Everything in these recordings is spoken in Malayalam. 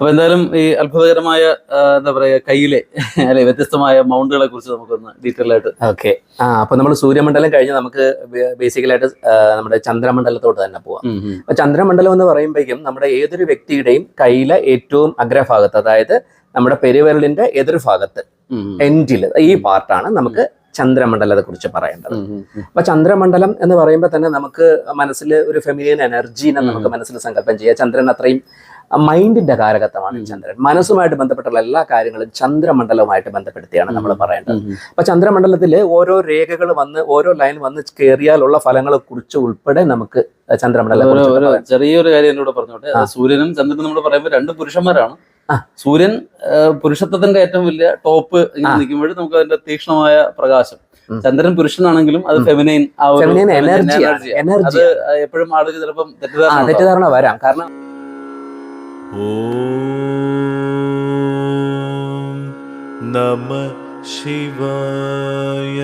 അപ്പൊ എന്തായാലും ഈ അത്ഭുതകരമായ എന്താ പറയാ കയ്യിലെ അല്ലെ വ്യത്യസ്തമായ മൗണ്ടുകളെ കുറിച്ച് നമുക്കൊന്ന് ഡീറ്റെയിൽ ആയിട്ട്. ഓക്കെ. അപ്പൊ നമ്മൾ സൂര്യമണ്ഡലം കഴിഞ്ഞ് നമുക്ക് ബേസിക്കലായിട്ട് നമ്മുടെ ചന്ദ്രമണ്ഡലത്തോട്ട് തന്നെ പോവാം. അപ്പൊ ചന്ദ്രമണ്ഡലം എന്ന് പറയുമ്പോഴേക്കും നമ്മുടെ ഏതൊരു വ്യക്തിയുടെയും കയ്യിലെ ഏറ്റവും അഗ്രഭാഗത്ത്, അതായത് നമ്മുടെ പെരുവിരലിന്റെ എതിർഭാഗത്ത് എൻഡിൽ ഈ പാർട്ടാണ് നമുക്ക് ചന്ദ്രമണ്ഡലത്തെ കുറിച്ച് പറയേണ്ടത്. അപ്പൊ ചന്ദ്രമണ്ഡലം എന്ന് പറയുമ്പോൾ തന്നെ നമുക്ക് മനസ്സിൽ ഒരു ഫെമിനിയൻ എനർജീനെ നമുക്ക് മനസ്സിൽ സങ്കല്പം ചെയ്യാം. ചന്ദ്രൻ അത്രയും മൈൻഡിന്റെ കാരകത്വമാണ് ചന്ദ്രൻ. മനസ്സുമായിട്ട് ബന്ധപ്പെട്ടുള്ള എല്ലാ കാര്യങ്ങളും ചന്ദ്രമണ്ഡലവുമായിട്ട് ബന്ധപ്പെടുത്തിയാണ് നമ്മൾ പറയേണ്ടത്. അപ്പൊ ചന്ദ്രമണ്ഡലത്തിൽ ഓരോ രേഖകൾ വന്ന് ഓരോ ലൈൻ വന്ന് കയറിയാലുള്ള ഫലങ്ങളെ കുറിച്ച് ഉൾപ്പെടെ നമുക്ക് ചന്ദ്രമണ്ഡലം. ചെറിയൊരു കാര്യം എന്നോട് പറഞ്ഞോട്ടെ. സൂര്യനും ചന്ദ്രനും നമ്മൾ പറയുമ്പോൾ രണ്ട് പുരുഷന്മാരാണ്. സൂര്യൻ പുരുഷത്വത്തിന്റെ ഏറ്റവും വലിയ ടോപ്പ് ഇങ്ങനെ നിൽക്കുമ്പോൾ നമുക്ക് അതിന്റെ തീക്ഷ്ണമായ പ്രകാശം. ചന്ദ്രൻ പുരുഷനാണെങ്കിലും അത് ഫെമിനൈൻ എനർജി. അത് എപ്പോഴും ആളുകൾ ചിലപ്പം തെറ്റിദ്ധാരണ വരാം. കാരണം നമഃ ശിവായ.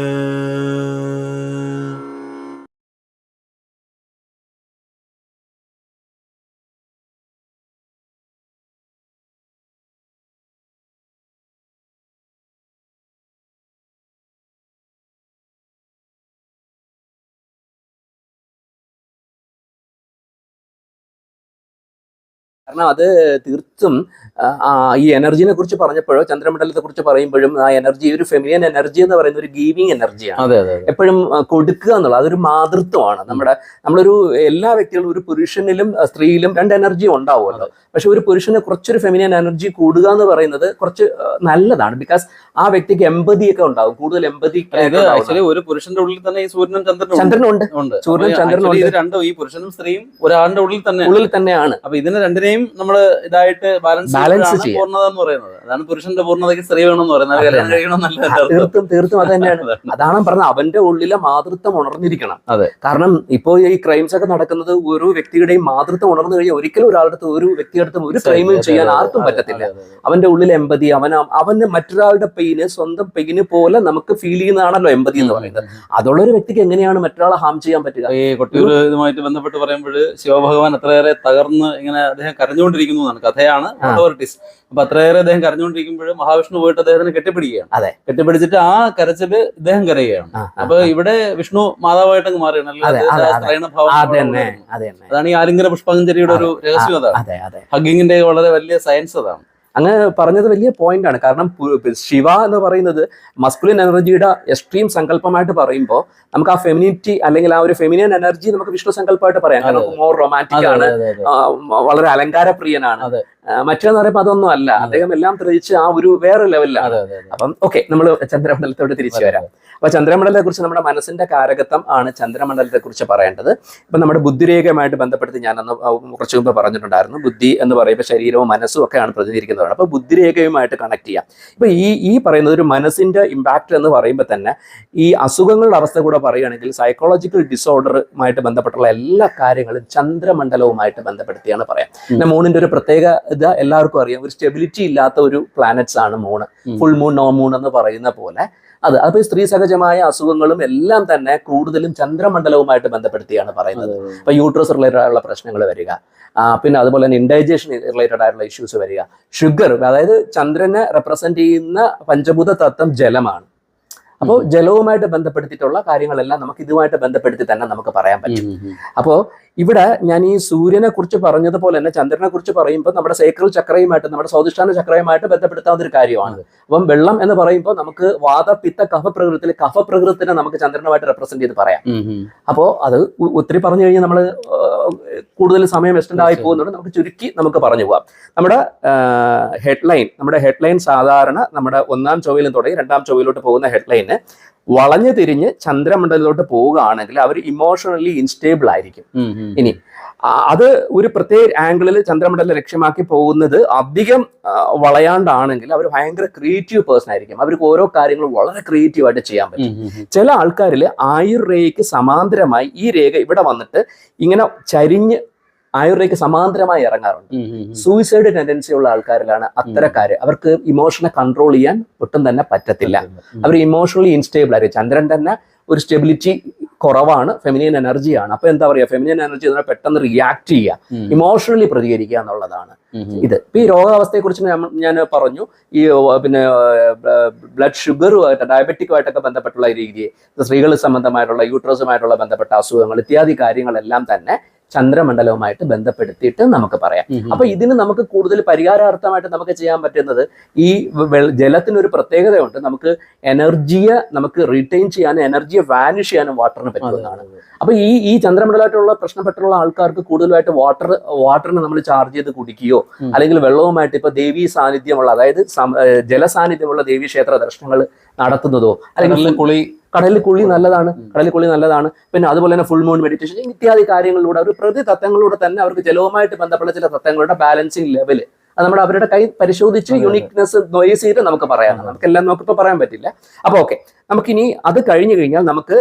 കാരണം അത് തീർത്തും ഈ എനർജിനെ കുറിച്ച് പറഞ്ഞപ്പോഴോ ചന്ദ്രമണ്ഡലത്തെ കുറിച്ച് പറയുമ്പോഴും ആ എനർജി ഒരു ഫെമിനിയൻ എനർജി എന്ന് പറയുന്ന ഒരു ഗീവിങ് എനർജിയാണ്. എപ്പോഴും കൊടുക്കുക എന്നുള്ളത് അതൊരു മാതൃത്വമാണ്. നമ്മളൊരു എല്ലാ വ്യക്തികളും ഒരു പുരുഷനിലും സ്ത്രീയിലും രണ്ട് എനർജി ഉണ്ടാവുമല്ലോ. പക്ഷെ ഒരു പുരുഷന് കുറച്ചൊരു ഫെമിനിയൻ എനർജി കൂടുക എന്ന് പറയുന്നത് കുറച്ച് നല്ലതാണ്. ബിക്കോസ് ആ വ്യക്തിക്ക് എമ്പതി ഒക്കെ ഉണ്ടാവും, കൂടുതൽ എമ്പതി. ഒരു പുരുഷന്റെ ഉള്ളിൽ തന്നെ ഈ സൂര്യനും ചന്ദ്രനും ഉണ്ട്. സൂര്യനും ചന്ദ്രനും ഉണ്ട്. രണ്ടും ഈ പുരുഷനും സ്ത്രീയും ഒരാളുടെ ഉള്ളിൽ തന്നെയാണ്. അപ്പൊ ഇതിനെ രണ്ടിനെയും നമ്മള് ഇതായിട്ട് ബാലൻസ് പൂർണ്ണത എന്ന് പറയുന്നത്. അതാണ് പുരുഷന്റെ പൂർണ്ണതയ്ക്ക് സ്ത്രീ വേണമെന്ന് പറയുന്നത്. തീർത്തും അത് തന്നെയാണ്. അതാണ് പറഞ്ഞത്, അവന്റെ ഉള്ളിലെ മാതൃത്വം ഉണർന്നിരിക്കണം. കാരണം ഇപ്പോ ഈ ക്രൈംസ് ഒക്കെ നടക്കുന്നത് ഒരു വ്യക്തിയുടെയും മാതൃത്വം ഉണർന്നു കഴിഞ്ഞാൽ ഒരിക്കലും ഒരാളുടെ ഒരു വ്യക്തിയുടെ ഒരു ക്രൈമും ചെയ്യാൻ ആർക്കും പറ്റത്തില്ല. അവന്റെ ഉള്ളിൽ എമ്പതി, അവന് മറ്റൊരാളുടെ പെയിന് സ്വന്തം പെയിന് പോലെ നമുക്ക് ഫീൽ ചെയ്യുന്നതാണല്ലോ എമ്പതി എന്ന് പറയുന്നത്. അതുള്ളൊരു വ്യക്തിക്ക് എങ്ങനെയാണ് മറ്റൊരാളെ ഹാം ചെയ്യാൻ പറ്റുക? ഈ കൊട്ടിയൂർ ഇതുമായിട്ട് ബന്ധപ്പെട്ട് പറയുമ്പോൾ ശിവഭഗവാൻ അത്രയേറെ തകർന്ന് ഇങ്ങനെ അദ്ദേഹം കരഞ്ഞുകൊണ്ടിരിക്കുന്നു എന്നാണ് കഥയാണ്. അപ്പൊ അത്രയേറെ അദ്ദേഹം കരഞ്ഞുകൊണ്ടിരിക്കുമ്പോൾ മഹാവിഷ്ണു പോയിട്ട് അദ്ദേഹത്തിനെ കെട്ടിപ്പിടിക്കുകയാണ്. കെട്ടിപ്പിടിച്ചിട്ട് ആ കരച്ചില് ഇദ്ദേഹം കരയുകയാണ്. അപ്പൊ ഇവിടെ വിഷ്ണു മാതാവായിട്ടങ്ങ് മാറിയാണ്. അതാണ് ഈ ആലിംഗന പുഷ്പാഞ്ജലിയുടെ ഒരു രഹസ്യം. അതാണ് ഹഗ്ഗിങ്ങിന്റെ വളരെ വലിയ സയൻസ്. അതാണ് അങ്ങ് പറഞ്ഞത് വലിയ പോയിന്റ് ആണ്. കാരണം ശിവ എന്ന് പറയുന്നത് മസ്കുലിൻ എനർജിയുടെ എക്സ്ട്രീം സങ്കല്പമായിട്ട് പറയുമ്പോൾ നമുക്ക് ആ ഫെമിനിറ്റി അല്ലെങ്കിൽ ആ ഒരു ഫെമിനിയൻ എനർജി നമുക്ക് വിഷ്ണു സങ്കല്പമായിട്ട് പറയാം. കാരണം മോർ റൊമാൻറ്റിക് ആണ്, വളരെ അലങ്കാരപ്രിയനാണ്. മറ്റേന്ന് പറയുമ്പോൾ അതൊന്നും അല്ല. അദ്ദേഹം എല്ലാം തെളിയിച്ച് ആ ഒരു വേറെ ലെവലിലാണ്. അപ്പം ഓക്കെ, നമ്മൾ ചന്ദ്രമണ്ഡലത്തോട് തിരിച്ചു വരാം. അപ്പൊ ചന്ദ്രമണ്ഡലത്തെ കുറിച്ച് നമ്മുടെ മനസ്സിന്റെ കാരകത്വം ആണ് ചന്ദ്രമണ്ഡലത്തെ കുറിച്ച് പറയേണ്ടത്. ഇപ്പൊ നമ്മുടെ ബുദ്ധിരേഖയുമായിട്ട് ബന്ധപ്പെടുത്തി ഞാനന്ന് കുറച്ചു മുമ്പ് പറഞ്ഞിട്ടുണ്ടായിരുന്നു. ബുദ്ധി എന്ന് പറയുമ്പോൾ ശരീരവും മനസ്സും ഒക്കെയാണ് പ്രതിനിധീകരിക്കുന്നതാണ്. അപ്പൊ ബുദ്ധിരേഖയുമായിട്ട് കണക്ട് ചെയ്യാം. ഇപ്പൊ ഈ പറയുന്നത് ഒരു മനസ്സിന്റെ ഇമ്പാക്ട് എന്ന് പറയുമ്പോൾ തന്നെ ഈ അസുഖങ്ങളുടെ അവസ്ഥ കൂടെ പറയുകയാണെങ്കിൽ സൈക്കോളജിക്കൽ ഡിസോർഡറുമായിട്ട് ബന്ധപ്പെട്ടുള്ള എല്ലാ കാര്യങ്ങളും ചന്ദ്രമണ്ഡലവുമായിട്ട് ബന്ധപ്പെടുത്തിയാണ് പറയാം. പിന്നെ മൂണിന്റെ ഒരു പ്രത്യേകത എല്ലാവർക്കും അറിയാം. ഒരു സ്റ്റെബിലിറ്റി ഇല്ലാത്ത ഒരു പ്ലാനറ്റ്സ് ആണ് മൂണ്. ഫുൾ മൂൺ, നോ മൂൺ എന്ന് പറയുന്ന പോലെ അപ്പോൾ സ്ത്രീ സഹജമായ അസുഖങ്ങളും എല്ലാം തന്നെ കൂടുതലും ചന്ദ്രമണ്ഡലവുമായിട്ട് ബന്ധപ്പെടുത്തിയാണ് പറയുന്നത്. ഇപ്പൊ യൂട്രസ് റിലേറ്റഡ് ആയിട്ടുള്ള പ്രശ്നങ്ങൾ വരിക, പിന്നെ അതുപോലെ തന്നെ ഇൻഡൈജഷൻ റിലേറ്റഡ് ആയിട്ടുള്ള ഇഷ്യൂസ് വരിക, ഷുഗർ. അതായത് ചന്ദ്രനെ റെപ്രസെന്റ് ചെയ്യുന്ന പഞ്ചഭൂത തത്വം ജലമാണ്. അപ്പോൾ ജലവുമായിട്ട് ബന്ധപ്പെടുത്തിയിട്ടുള്ള കാര്യങ്ങളെല്ലാം നമുക്ക് ഇതുമായിട്ട് ബന്ധപ്പെടുത്തി തന്നെ നമുക്ക് പറയാൻ പറ്റും. അപ്പോൾ ഇവിടെ ഞാൻ ഈ സൂര്യനെ കുറിച്ച് പറഞ്ഞതുപോലെ തന്നെ ചന്ദ്രനെ കുറിച്ച് പറയുമ്പോൾ നമ്മുടെ സേക്രൽ ചക്രയുമായിട്ട്, നമ്മുടെ സ്വാധിഷ്ഠാന ചക്രയുമായിട്ട് ബന്ധപ്പെടുത്താവുന്ന ഒരു കാര്യമാണ്. അപ്പം വെള്ളം എന്ന് പറയുമ്പോൾ നമുക്ക് വാത പിത്ത കഫപ്രകൃതത്തിൽ കഫപ്രകൃതത്തിനെ നമുക്ക് ചന്ദ്രനുമായിട്ട് റെപ്രസെന്റ് ചെയ്ത് പറയാം. അപ്പോൾ അത് ഒത്തിരി പറഞ്ഞു കഴിഞ്ഞാൽ നമ്മൾ കൂടുതൽ സമയം എക്സ്റ്റെൻഡ് ആയി പോകുന്നുണ്ട്. നമുക്ക് ചുരുക്കി നമുക്ക് പറഞ്ഞു പോവാം. നമ്മുടെ ഹെഡ്ലൈൻ സാധാരണ നമ്മുടെ ഒന്നാം ചൊവ്വയിൽ തുടങ്ങി രണ്ടാം ചൊവ്വയിലോട്ട് പോകുന്ന ഹെഡ്ലൈന് വളഞ്ഞു തിരിഞ്ഞ് ചന്ദ്രമണ്ഡലത്തിലോട്ട് പോവുകയാണെങ്കിൽ അവർ ഇമോഷണലി ഇൻസ്റ്റേബിൾ ആയിരിക്കും. ഇനി അത് ഒരു പ്രത്യേക ആംഗിളിൽ ചന്ദ്രമണ്ഡലം ലക്ഷ്യമാക്കി പോകുന്നത് അധികം വളയാണ്ടാണെങ്കിൽ അവർ ഭയങ്കര ക്രിയേറ്റീവ് പേഴ്സൺ ആയിരിക്കും. അവർക്ക് ഓരോ കാര്യങ്ങളും വളരെ ക്രിയേറ്റീവായിട്ട് ചെയ്യാൻ പറ്റും. ചില ആൾക്കാരിൽ ആയുർരേഖയ്ക്ക് സമാന്തരമായി ഈ രേഖ ഇവിടെ വന്നിട്ട് ഇങ്ങനെ ചരിഞ്ഞ് ആയുർരേഖയ്ക്ക് സമാന്തരമായി ഇറങ്ങാറുണ്ട്. സൂയിസൈഡ് ടെൻഡൻസി ഉള്ള ആൾക്കാരിലാണ് അത്തരക്കാര്. അവർക്ക് ഇമോഷനെ കൺട്രോൾ ചെയ്യാൻ ഒട്ടും തന്നെ പറ്റത്തില്ല. അവർ ഇമോഷണലി ഇൻസ്റ്റേബിൾ ആയിരിക്കും. ചന്ദ്രൻ തന്നെ ഒരു സ്റ്റെബിലിറ്റി കുറവാണ്, ഫെമിനിയൻ എനർജിയാണ്. അപ്പൊ എന്താ പറയുക, ഫെമിനിയൻ എനർജി അതിനെ പെട്ടെന്ന് റിയാക്ട് ചെയ്യുക, ഇമോഷണലി പ്രതികരിക്കുക എന്നുള്ളതാണ് ഇത്. ഇപ്പൊ ഈ രോഗാവസ്ഥയെ കുറിച്ച് ഞാൻ പറഞ്ഞു. ഈ പിന്നെ ബ്ലഡ് ഷുഗറുമായിട്ട് ഡയബറ്റിക്കുമായിട്ടൊക്കെ ബന്ധപ്പെട്ടുള്ള രീതി, സ്ത്രീകൾ സംബന്ധമായിട്ടുള്ള യൂട്രസുമായിട്ടുള്ള ബന്ധപ്പെട്ട അസുഖങ്ങൾ ഇത്യാദി കാര്യങ്ങളെല്ലാം തന്നെ ചന്ദ്രമണ്ഡലവുമായിട്ട് ബന്ധപ്പെടുത്തിയിട്ട് നമുക്ക് പറയാം. അപ്പൊ ഇതിന് നമുക്ക് കൂടുതൽ പരിഹാരാർത്ഥമായിട്ട് നമുക്ക് ചെയ്യാൻ പറ്റുന്നത്, ഈ ജലത്തിനൊരു പ്രത്യേകതയുണ്ട്, നമുക്ക് എനർജിയെ നമുക്ക് റീറ്റെയിൻ ചെയ്യാനും എനർജിയെ വാനിഷ് ചെയ്യാനും വാട്ടറിന് പറ്റുന്നതാണ്. അപ്പൊ ഈ ചന്ദ്രമണ്ഡലമായിട്ടുള്ള പ്രശ്നപ്പെട്ടുള്ള ആൾക്കാർക്ക് കൂടുതലായിട്ട് വാട്ടറിന് നമ്മൾ ചാർജ് ചെയ്ത് കുടിക്കുകയോ അല്ലെങ്കിൽ വെള്ളവുമായിട്ട് ഇപ്പൊ ദേവീ സാന്നിധ്യമുള്ള, അതായത് ജലസാന്നിധ്യമുള്ള ദേവീ ക്ഷേത്ര ദർശനങ്ങൾ നടത്തുന്നതോ, അല്ലെങ്കിൽ കടലിൽ കുളി നല്ലതാണ്. പിന്നെ അതുപോലെ തന്നെ ഫുൾ മൂൺ മെഡിറ്റേഷൻ ഇത്യാദി കാര്യങ്ങളിലൂടെ ഒരു പ്രതി തത്വങ്ങളിലൂടെ തന്നെ അവർക്ക് ജലവുമായിട്ട് ബന്ധപ്പെട്ട ചില തത്വങ്ങളുടെ ബാലൻസിങ് ലെവല് അത് നമ്മുടെ അവരുടെ കൈ പരിശോധിച്ച് യൂണിക്നെസ് നോയിസ് ചെയ്ത് നമുക്ക് പറയാം. നമുക്കെല്ലാം നമുക്കിപ്പോൾ പറയാൻ പറ്റില്ല. അപ്പോൾ ഓക്കെ, നമുക്കിനി അത് കഴിഞ്ഞു കഴിഞ്ഞാൽ നമുക്ക്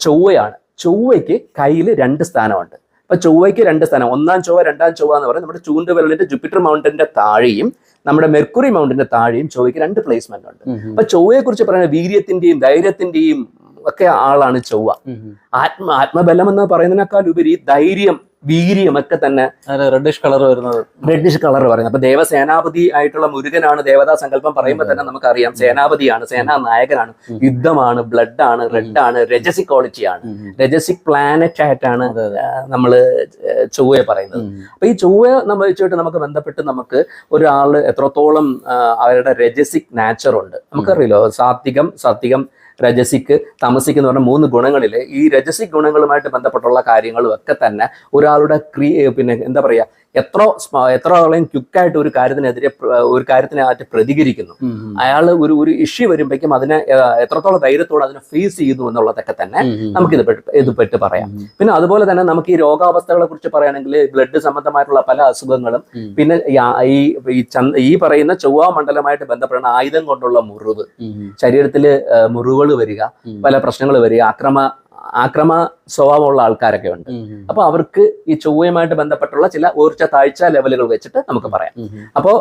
ചൊവ്വയാണ്. ചൊവ്വയ്ക്ക് കയ്യിൽ 2 സ്ഥാനമുണ്ട്. അപ്പൊ ചൊവ്വയ്ക്ക് 2 സ്ഥാനം, 1-ാം ചൊവ്വ 2-ാം ചൊവ്വ എന്ന് പറയുന്നത് നമ്മുടെ ചൂണ്ടുവിരലിന്റെ ജൂപ്പിറ്റർ മൗണ്ടന്റെ താഴെയും നമ്മുടെ മെർക്കുറി മൗണ്ടിന്റെ താഴെയും ചൊവ്വയ്ക്ക് 2 പ്ലേസ്മെന്റ് ഉണ്ട്. അപ്പൊ ചൊവ്വയെ കുറിച്ച് പറയുന്നത് വീര്യത്തിന്റെയും ധൈര്യത്തിന്റെയും ഒക്കെ ആളാണ് ചൊവ്വ. ആത്മബലം എന്ന് പറയുന്നതിനേക്കാൾ ഉപരി ധൈര്യം, വീര്യം ഒക്കെ തന്നെ റെഡിഷ് കളർ പറയുന്നത്. അപ്പൊ ദേവസേനാപതി ആയിട്ടുള്ള മുരുകനാണ് ദേവതാ സങ്കല്പം പറയുമ്പോൾ തന്നെ നമുക്കറിയാം സേനാപതിയാണ്, സേനാ നായകനാണ്, യുദ്ധമാണ്, ബ്ലഡ് ആണ്, റെഡ് ആണ്, രജസിക് ക്വാളിറ്റിയാണ്, രജസിക് പ്ലാനറ്റ് ആയിട്ടാണ് നമ്മള് ചൊവ്വയെ പറയുന്നത്. അപ്പൊ ഈ ചൊവ്വ നമ്മൾ വെച്ചിട്ട് നമുക്ക് ബന്ധപ്പെട്ട് നമുക്ക് ഒരാൾ എത്രത്തോളം അവരുടെ രജസിക് നാച്ചർ ഉണ്ട് നമുക്കറിയില്ലോ. സാത്വികം, രജസിക്, തമസിക് എന്ന് പറഞ്ഞ 3 ഗുണങ്ങളിൽ ഈ രജസിക് ഗുണങ്ങളുമായിട്ട് ബന്ധപ്പെട്ടുള്ള കാര്യങ്ങളും ഒക്കെ തന്നെ ഒരാളുടെ പിന്നെ എന്താ പറയാ, എത്രത്തോളം ക്വിക്കായിട്ട് ഒരു കാര്യത്തിനായിട്ട് പ്രതികരിക്കുന്നു, അയാൾ ഒരു ഇഷ്യൂ വരുമ്പോഴേക്കും അതിനെ എത്രത്തോളം ധൈര്യത്തോടെ അതിനെ ഫേസ് ചെയ്യുന്നു എന്നുള്ളതൊക്കെ തന്നെ നമുക്ക് ഇത് പെട്ട് പറയാം. പിന്നെ അതുപോലെ തന്നെ നമുക്ക് ഈ രോഗാവസ്ഥകളെ കുറിച്ച് പറയുകയാണെങ്കിൽ ബ്ലഡ് സംബന്ധമായിട്ടുള്ള പല അസുഖങ്ങളും, പിന്നെ ഈ പറയുന്ന ചൊവ്വ മണ്ഡലമായിട്ട് ബന്ധപ്പെടുന്ന ആയുധം കൊണ്ടുള്ള മുറിവ്, ശരീരത്തില് മുറിവുകൾ വരിക, പല പ്രശ്നങ്ങൾ വരിക, ആക്രമ സ്വഭാവമുള്ള ആൾക്കാരൊക്കെ ഉണ്ട്. അപ്പൊ അവർക്ക് ഈ ചൊവ്വയുമായിട്ട് ബന്ധപ്പെട്ടുള്ള ചില ഊർജ്ജ താഴ്ച ലെവലുകൾ വെച്ചിട്ട് നമുക്ക് പറയാം. അപ്പോ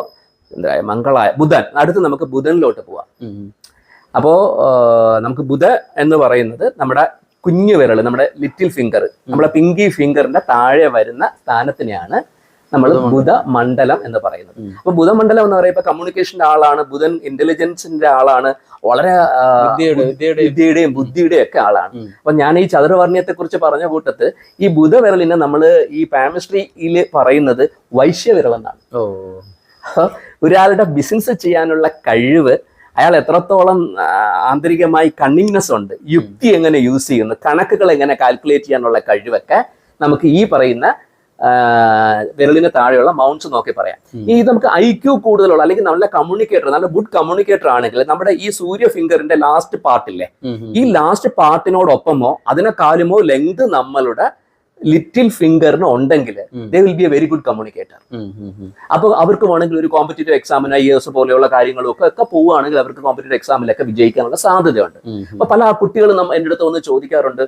മംഗളായ ബുധൻ, അടുത്ത് നമുക്ക് ബുധനിലോട്ട് പോവാം. അപ്പോ നമുക്ക് ബുധ എന്ന് പറയുന്നത് നമ്മുടെ കുഞ്ഞു വിരൽ, നമ്മുടെ ലിറ്റിൽ ഫിംഗർ, നമ്മുടെ പിങ്കി ഫിംഗറിന്റെ താഴെ വരുന്ന സ്ഥാനത്തിനെയാണ് നമ്മൾ ബുധമണ്ഡലം എന്ന് പറയുന്നത്. അപ്പൊ ബുധമണ്ഡലം എന്ന് പറയുമ്പോൾ കമ്മ്യൂണിക്കേഷന്റെ ആളാണ് ബുധൻ, ഇന്റലിജൻസിന്റെ ആളാണ്, വളരെ വിദ്യയുടെയും ബുദ്ധിയുടെയും ഒക്കെ ആളാണ്. അപ്പൊ ഞാൻ ഈ ചതുർവർണ്ണയത്തെ കുറിച്ച് പറഞ്ഞ കൂട്ടത്ത് ഈ ബുധവിരലിനെ നമ്മൾ ഈ പാമിസ്ട്രിയിൽ പറയുന്നത് വൈശ്യവിരൽ എന്നാണ്. ഒരാളുടെ ബിസിനസ് ചെയ്യാനുള്ള കഴിവ്, അയാൾ എത്രത്തോളം ആന്തരികമായി കണ്ണിങ്നെസ് ഉണ്ട്, യുക്തി എങ്ങനെ യൂസ് ചെയ്യുന്നു, കണക്കുകൾ എങ്ങനെ കാൽക്കുലേറ്റ് ചെയ്യാനുള്ള കഴിവൊക്കെ നമുക്ക് ഈ പറയുന്ന വിരലിന് താഴെയുള്ള മൗണ്ട്സ് നോക്കി പറയാം. ഇത് നമുക്ക് IQ കൂടുതലുള്ള അല്ലെങ്കിൽ നല്ല കമ്മ്യൂണിക്കേറ്റർ, നല്ല ഗുഡ് കമ്മ്യൂണിക്കേറ്റർ ആണെങ്കിൽ നമ്മുടെ ഈ സൂര്യ ഫിംഗറിന്റെ ലാസ്റ്റ് പാർട്ടില്ലേ, ഈ ലാസ്റ്റ് പാർട്ടിനോടൊപ്പമോ അതിനെക്കാളുമോ ലെങ്ത് നമ്മളുടെ ലിറ്റിൽ ഫിംഗറിന് ഉണ്ടെങ്കിൽ they will be A very good communicator. അപ്പോൾ അവർക്ക് വേണമെങ്കിൽ ഒരു കോമ്പറ്റേറ്റീവ് എക്സാമിന് IAS പോലെയുള്ള കാര്യങ്ങളും ഒക്കെ പോവുകയാണെങ്കിൽ അവർക്ക് കോമ്പറ്റേറ്റീവ് എക്സാമിലൊക്കെ വിജയിക്കാനുള്ള സാധ്യതയുണ്ട്. അപ്പൊ പല കുട്ടികളും എൻ്റെ അടുത്ത് വന്ന് ചോദിക്കാറുണ്ട്,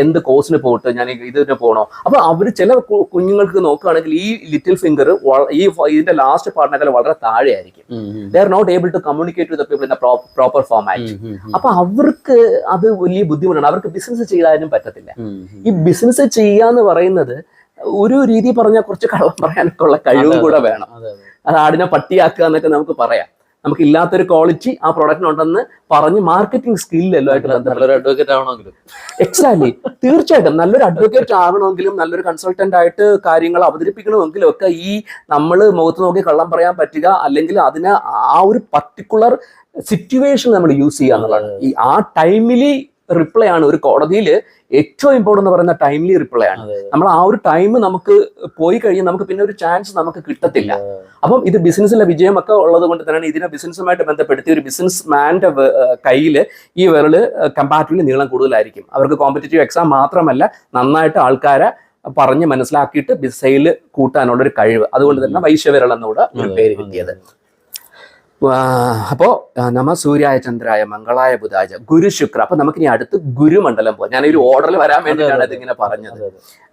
എന്ത് കോഴ്സിന് പോയിട്ട് ഞാൻ ഇതിന് പോകണോ? അപ്പൊ അവർ ചില കുഞ്ഞുങ്ങൾക്ക് നോക്കുകയാണെങ്കിൽ ഈ ലിറ്റിൽ ഫിംഗർ ഇതിന്റെ ലാസ്റ്റ് പാർട്ടിനേക്കാൾ വളരെ താഴെ ആയിരിക്കും. They are not able to communicate with the people in the proper format. അപ്പൊ അവർക്ക് അത് വലിയ ബുദ്ധിമുട്ടാണ്. അവർക്ക് ബിസിനസ് ചെയ്യാനും പറ്റത്തില്ല. ഈ ബിസിനസ് ചെയ്യാന്ന് പറയുന്നത് ഒരു രീതി പറഞ്ഞാൽ കുറച്ച് കള്ളം പറയാനൊക്കെ ഉള്ള കഴിവും കൂടെ വേണം. അത് ആടിനെ പട്ടിയാക്കുക എന്നൊക്കെ നമുക്ക് പറയാം. നമുക്ക് ഇല്ലാത്തൊരു ക്വാളിറ്റി ആ പ്രൊഡക്റ്റിനുണ്ടെന്ന് പറഞ്ഞ് മാർക്കറ്റിംഗ് സ്കില്ലെല്ലാമായിട്ട് ബന്ധപ്പെട്ട അഡ്വക്കേറ്റ് ആവണമെങ്കിലും എക്സാക്ട്ലി, തീർച്ചയായിട്ടും നല്ലൊരു അഡ്വക്കേറ്റ് ആകണമെങ്കിലും നല്ലൊരു കൺസൾട്ടന്റ് ആയിട്ട് കാര്യങ്ങൾ അവതരിപ്പിക്കണമെങ്കിലും ഒക്കെ ഈ നമ്മൾ മുഖത്ത് നോക്കി കള്ളം പറയാൻ പറ്റുക, അല്ലെങ്കിൽ അതിന് ആ ഒരു പർട്ടിക്കുലർ സിറ്റുവേഷൻ നമ്മൾ യൂസ് ചെയ്യുക എന്നുള്ളതാണ്. ഈ ആ ടൈമിലി റിപ്ലൈ ആണ് ഒരു കോടതിയിൽ ഏറ്റവും ഇമ്പോർട്ടൻ്റ് എന്ന് പറയുന്ന ടൈംലി റിപ്ലൈ ആണ്. നമ്മൾ ആ ഒരു ടൈം നമുക്ക് പോയി കഴിഞ്ഞാൽ നമുക്ക് പിന്നെ ഒരു ചാൻസ് നമുക്ക് കിട്ടത്തില്ല. അപ്പം ഇത് ബിസിനസ്സിലെ വിജയമൊക്കെ ഉള്ളത് കൊണ്ട് തന്നെയാണ് ഇതിനെ ബിസിനസ്സുമായിട്ട് ബന്ധപ്പെടുത്തി ഒരു ബിസിനസ് മാൻ്റെ കയ്യിൽ ഈ വിരല് കമ്പാരിറ്റീവ്ലി നീളം കൂടുതലായിരിക്കും. അവർക്ക് കോമ്പറ്റേറ്റീവ് എക്സാം മാത്രമല്ല, നന്നായിട്ട് ആൾക്കാരെ പറഞ്ഞ് മനസ്സിലാക്കിയിട്ട് സെയിൽ കൂട്ടാനുള്ളൊരു കഴിവ്. അതുകൊണ്ട് തന്നെ വൈശ്യവിരൽ എന്നുകൂടെ ഒരു പേര് കിട്ടിയത്. അപ്പോ നമ സൂര്യായ ചന്ദ്രായ മംഗളായ ബുധായ ഗുരു ശുക്ര. അപ്പൊ നമുക്ക് ഇനി അടുത്ത് ഗുരുമണ്ഡലം പോകാം. ഞാൻ ഒരു ഓർഡറിൽ വരാൻ വേണ്ടിയിട്ടാണ് ഇതിങ്ങനെ പറഞ്ഞത്.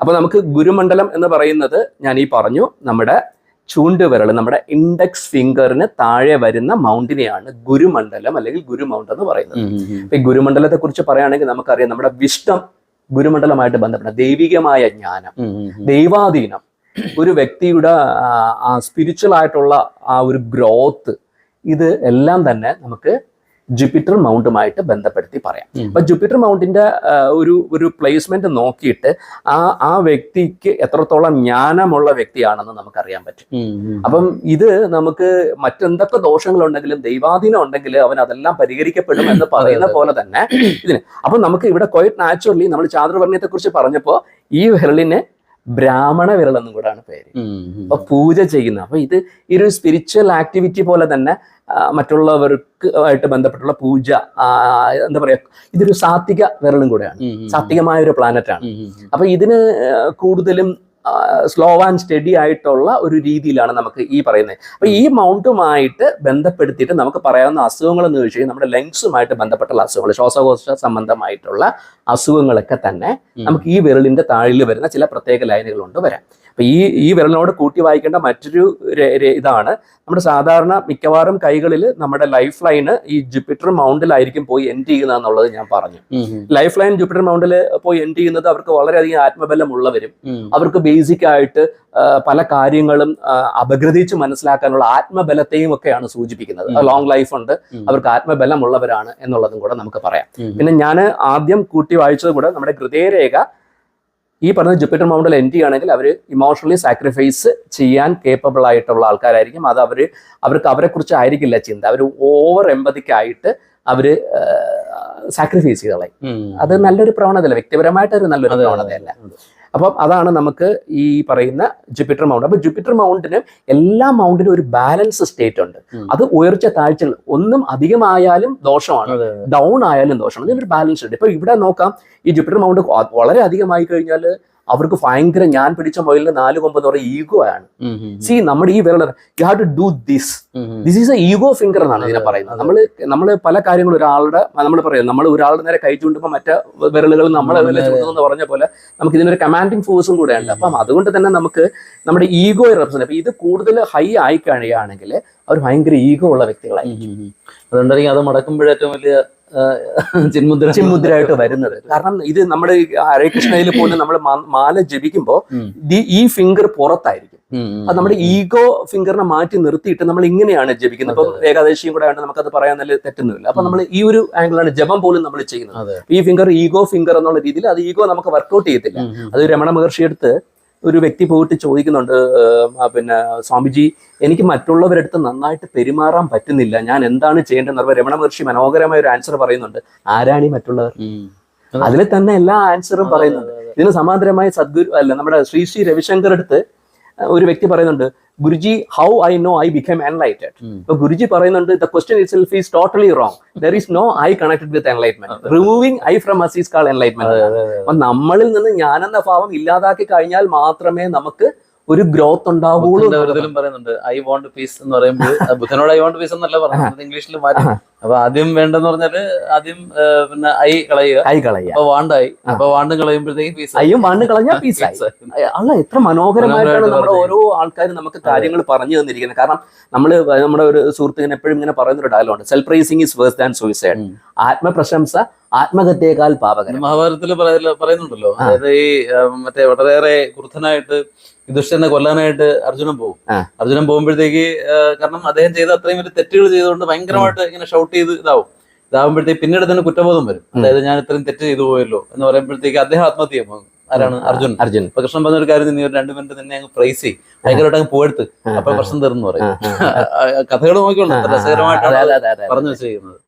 അപ്പൊ നമുക്ക് ഗുരുമണ്ഡലം എന്ന് പറയുന്നത് ഞാൻ ഈ പറഞ്ഞു, നമ്മുടെ ചൂണ്ടുവിരൽ, നമ്മുടെ ഇൻഡെക്സ് ഫിംഗറിന് താഴെ വരുന്ന മൗണ്ടിനെയാണ് ഗുരുമണ്ഡലം അല്ലെങ്കിൽ ഗുരു മൗണ്ട് എന്ന് പറയുന്നത്. ഇപ്പൊ ഈ ഗുരുമണ്ഡലത്തെ കുറിച്ച് പറയുകയാണെങ്കിൽ നമുക്കറിയാം, നമ്മുടെ വിഷ്ടം ഗുരുമണ്ഡലമായിട്ട് ബന്ധപ്പെട്ട ദൈവികമായ ജ്ഞാനം, ദൈവാധീനം, ഒരു വ്യക്തിയുടെ ആ സ്പിരിച്വൽ ആയിട്ടുള്ള ആ ഒരു ഗ്രോത്ത്, ഇത് എല്ലാം തന്നെ നമുക്ക് ജൂപ്പിറ്റർ മൗണ്ടുമായിട്ട് ബന്ധപ്പെടുത്തി പറയാം. അപ്പൊ ജൂപ്പിറ്റർ മൗണ്ടിന്റെ ഒരു പ്ലേസ്മെന്റ് നോക്കിയിട്ട് ആ വ്യക്തിക്ക് എത്രത്തോളം ജ്ഞാനമുള്ള വ്യക്തിയാണെന്ന് നമുക്കറിയാൻ പറ്റും. അപ്പം ഇത് നമുക്ക് മറ്റെന്തൊക്കെ ദോഷങ്ങളുണ്ടെങ്കിലും ദൈവാധീനം ഉണ്ടെങ്കിൽ അവൻ അതെല്ലാം പരിഹരിക്കപ്പെടും എന്ന് പറയുന്ന പോലെ തന്നെ ഇതിന്. അപ്പൊ നമുക്ക് ഇവിടെ ക്വൈറ്റ് നാച്ചുറലി നമ്മൾ ചാതുർവർണ്ണയത്തെ കുറിച്ച് പറഞ്ഞപ്പോ ഈ വിരലിനെ ബ്രാഹ്മണ വിരൽ എന്നും കൂടാണ് പേര്. അപ്പൊ പൂജ ചെയ്യുന്ന, അപ്പൊ ഇത് ഈ ഒരു സ്പിരിച്വൽ ആക്ടിവിറ്റി പോലെ തന്നെ മറ്റുള്ളവർക്ക് ആയിട്ട് ബന്ധപ്പെട്ടുള്ള പൂജ, എന്താ പറയാ, ഇതൊരു സാത്വിക വിരലും കൂടെയാണ്, സാത്വികമായ ഒരു പ്ലാനറ്റ് ആണ്. അപ്പൊ ഇതിന് കൂടുതലും സ്ലോ ആൻഡ് സ്റ്റഡി ആയിട്ടുള്ള ഒരു രീതിയിലാണ് നമുക്ക് ഈ പറയുന്നത്. അപ്പൊ ഈ മൗണ്ടുമായിട്ട് ബന്ധപ്പെടുത്തിയിട്ട് നമുക്ക് പറയാവുന്ന അസുഖങ്ങൾ എന്ന് ചോദിച്ചു കഴിഞ്ഞാൽ നമ്മുടെ ലങ്സുമായിട്ട് ബന്ധപ്പെട്ടുള്ള അസുഖങ്ങൾ, ശ്വാസകോശ സംബന്ധമായിട്ടുള്ള അസുഖങ്ങളൊക്കെ തന്നെ നമുക്ക് ഈ വിരലിന്റെ താഴിൽ വരുന്ന ചില പ്രത്യേക ലൈനുകൾ കൊണ്ട് വരാം. അപ്പൊ ഈ വിരലിനോട് കൂട്ടി വായിക്കേണ്ട മറ്റൊരു ഇതാണ്, നമ്മുടെ സാധാരണ മിക്കവാറും കൈകളിൽ നമ്മുടെ ലൈഫ് ലൈന് ഈ ജൂപ്പിറ്റർ മൗണ്ടിലായിരിക്കും പോയി എൻഡ് ചെയ്യുക എന്നുള്ളത് ഞാൻ പറഞ്ഞു. ലൈഫ് ലൈൻ ജൂപ്പിറ്റർ മൗണ്ടിൽ പോയി എൻഡ് ചെയ്യുന്നത് അവർക്ക് വളരെയധികം ആത്മബലം ഉള്ളവരും അവർക്ക് ബേസിക് ആയിട്ട് പല കാര്യങ്ങളും അപഗ്രഥിച്ച് മനസ്സിലാക്കാനുള്ള ആത്മബലത്തെയും ഒക്കെയാണ് സൂചിപ്പിക്കുന്നത്. ലോങ് ലൈഫ് ഉണ്ട്, അവർക്ക് ആത്മബലം ഉള്ളവരാണ് എന്നുള്ളതും കൂടെ നമുക്ക് പറയാം. പിന്നെ ഞാൻ ആദ്യം കൂട്ടി വായിച്ചത് കൂടെ നമ്മുടെ ഹൃദയരേഖ ഈ പറഞ്ഞ ജൂപ്പിറ്റർ മൗണ്ടിൽ എൻഡ് ചെയ്യുകയാണെങ്കിൽ അവർ ഇമോഷണലി സാക്രിഫൈസ് ചെയ്യാൻ കേപ്പബിൾ ആയിട്ടുള്ള ആൾക്കാരായിരിക്കും. അത് അവർക്ക് അവരെ കുറിച്ച് ആയിരിക്കില്ല ചിന്ത, അവർ ഓവർ എമ്പതിക്കായിട്ട് അവര് സാക്രിഫൈസ് ചെയ്തോളാം. അത് നല്ലൊരു പ്രവണതയല്ല, വ്യക്തിപരമായിട്ട് ഒരു നല്ലൊരു പ്രവണതയല്ല. അപ്പം അതാണ് നമുക്ക് ഈ പറയുന്ന ജൂപ്പിറ്റർ മൗണ്ട്. അപ്പൊ ജൂപ്പിറ്റർ മൗണ്ടിന് എല്ലാ മൗണ്ടിനും ഒരു ബാലൻസ് സ്റ്റേറ്റ് ഉണ്ട്. അത് ഉയർച്ച താഴ്ചകൾ ഒന്നും അധികമായാലും ദോഷമാണ്, ഡൗൺ ആയാലും ദോഷമാണ്, ഇതൊരു ബാലൻസ് ഉണ്ട്. ഇപ്പൊ ഇവിടെ നോക്കാം, ഈ ജൂപ്പിറ്റർ മൗണ്ട് വളരെ അധികമായി കഴിഞ്ഞാൽ അവർക്ക് ഭയങ്കര ഞാൻ പിടിച്ച മുയലിന് 4 കൊമ്പ് എന്ന് പറയുന്ന ഈഗോ ആണ്. സി നമ്മുടെ ഈ വിരൽ you have to do this is a ego finger എന്നാണ് ഇതിനെ പറയുന്നത്. നമ്മള് പല കാര്യങ്ങളും ഒരാളുടെ നമ്മൾ പറയുന്നത്, നമ്മൾ ഒരാളുടെ നേരെ കൈ ചൂണ്ടുമ്പോൾ മറ്റേ വിരലുകൾ നമ്മളെ ചൂണ്ടുന്നു എന്ന് പറഞ്ഞ പോലെ നമുക്ക് ഇതിനൊരു കമാൻഡിങ് ഫോഴ്സും കൂടെ ഉണ്ട്. അപ്പം അതുകൊണ്ട് തന്നെ നമുക്ക് നമ്മുടെ ഈഗോയെ റെപ്രസെന്റ്, അപ്പൊ ഇത് കൂടുതൽ ഹൈ ആയി കഴിയുകയാണെങ്കിൽ അവർ ഭയങ്കര ഈഗോ ഉള്ള വ്യക്തികളായിരിക്കും. അതുകൊണ്ടായിരിക്കും അത് മടക്കുമ്പോഴേറ്റവും വലിയ ചിന്മുദ്രയായിട്ട് വരുന്നത്. കാരണം ഇത് നമ്മുടെ ഹരേ കൃഷ്ണയിൽ പോലും നമ്മൾ മാല ജപിക്കുമ്പോൾ ഈ ഫിംഗർ പുറത്തായിരിക്കും. അത് നമ്മുടെ ഈഗോ ഫിംഗറിനെ മാറ്റി നിർത്തിയിട്ട് നമ്മൾ ഇങ്ങനെയാണ് ജപിക്കുന്നത്. ഇപ്പം ഏകാദശിയും കൂടെ ആയിട്ട് നമുക്കത് പറയാൻ നല്ല തെറ്റുന്നില്ല. അപ്പൊ നമ്മൾ ഈ ഒരു ആംഗിളാണ് ജപം പോലും നമ്മൾ ചെയ്യുന്നത്. ഈ ഫിംഗർ ഈഗോ ഫിംഗർ എന്നുള്ള രീതിയിൽ അത് ഈഗോ നമുക്ക് വർക്കൗട്ട് ചെയ്യത്തില്ല. അത് രമണ മഹർഷി അടുത്ത് ഒരു വ്യക്തി പോയിട്ട് ചോദിക്കുന്നുണ്ട്, പിന്നെ സ്വാമിജി എനിക്ക് മറ്റുള്ളവരടുത്ത് നന്നായിട്ട് പെരുമാറാൻ പറ്റുന്നില്ല, ഞാൻ എന്താണ് ചെയ്യേണ്ടതെന്ന് പറയുമ്പോൾ രമണ മഹർഷി മനോഹരമായ ഒരു ആൻസർ പറയുന്നുണ്ട്, ആരാണീ മറ്റുള്ളവർ? അതിൽ തന്നെ എല്ലാ ആൻസറും പറയുന്നുണ്ട്. ഇതിന് സമാന്തരമായി സദ്ഗുരു നമ്മുടെ ശ്രീ രവിശങ്കർ അടുത്ത് ഒരു വ്യക്തി പറയുന്നുണ്ട്, Guruji how I know I become enlightened. അപ്പൊ ഗുരുജി പറയുന്നുണ്ട്, the question itself is totally wrong, there is no I connected with enlightenment, removing I from us is called enlightenment. അപ്പൊ നമ്മളിൽ നിന്ന് ഞാനെന്ന ഭാവം ഇല്ലാതാക്കി കഴിഞ്ഞാൽ മാത്രമേ നമുക്ക് ഒരു ഗ്രോത്ത് ഉണ്ടാവുള്ളൂ. പറയുന്നുണ്ട് ഐ വോണ്ട് പീസ് എന്ന് പറയുമ്പോൾ ബുദ്ധനോട് ഐ വോണ്ട് പീസ് എന്നല്ല പറയുന്നത്, ഇംഗ്ലീഷിൽ മാറ്റി. അപ്പൊ ആദ്യം വേണ്ടെന്ന് പറഞ്ഞാല് ആദ്യം പിന്നെ ഐ കളയുക, അപ്പൊ വാണ്ടായി, അപ്പൊ വാണ്ടും കളയുമ്പോഴത്തേക്ക് പീസ്, അയ്യും വാണ്ടും കളഞ്ഞാൽ പീസായി. അല്ല, എത്ര മനോഹരമായിട്ടാണ് നമ്മുടെ ഓരോ ആൾക്കാരും നമുക്ക് കാര്യങ്ങൾ പറഞ്ഞു തന്നിരിക്കുന്നത്. കാരണം നമ്മുടെ ഒരു സുഹൃത്തുക്കളിന് എപ്പോഴും ഇങ്ങനെ പറയുന്നൊരു ഡയലോഗുണ്ട്, self praising is worse than suicide. ആത്മപ്രശംസ ആത്മഹത്യയേക്കാൾ പാപകരം. മഹാഭാരതത്തിൽ പറയുന്നുണ്ടല്ലോ, അതായത് ഈ മറ്റേ വളരെയേറെ ക്രുദ്ധനായിട്ട് യുധിഷ്ഠിരനെ കൊല്ലാനായിട്ട് അർജുനൻ പോകുമ്പോഴത്തേക്ക്, കാരണം അദ്ദേഹം ചെയ്ത അത്രയും വലിയ തെറ്റുകൾ ചെയ്തുകൊണ്ട് ഭയങ്കരമായിട്ട് ഇങ്ങനെ ഷൗട്ട് ചെയ്ത് ഇതാവുമ്പോഴത്തേക്ക് പിന്നീട് തന്നെ കുറ്റബോധം വരും. അതായത് ഞാൻ ഇത്രയും തെറ്റ് ചെയ്തു പോയല്ലോ എന്ന് പറയുമ്പോഴത്തേക്ക് അദ്ദേഹം ആത്മഹത്യ ചെയ്യുമ്പോൾ ആരാണ്? അർജുൻ. അപ്പൊ കൃഷ്ണൻ പറഞ്ഞൊരു കാര്യം, നീ 2 മിനിറ്റ് തന്നെ അങ്ങ് പ്രൈസ് ചെയ്യും, ഭയങ്കരമായിട്ട് അങ്ങ് പോയെടുത്ത്, അപ്പൊ പ്രശ്നം തീർന്നു പറയും. കഥകൾ നോക്കിയുള്ളൂ, രസകരമായിട്ടാണ് പറഞ്ഞു വെച്ചിരിക്കുന്നത്.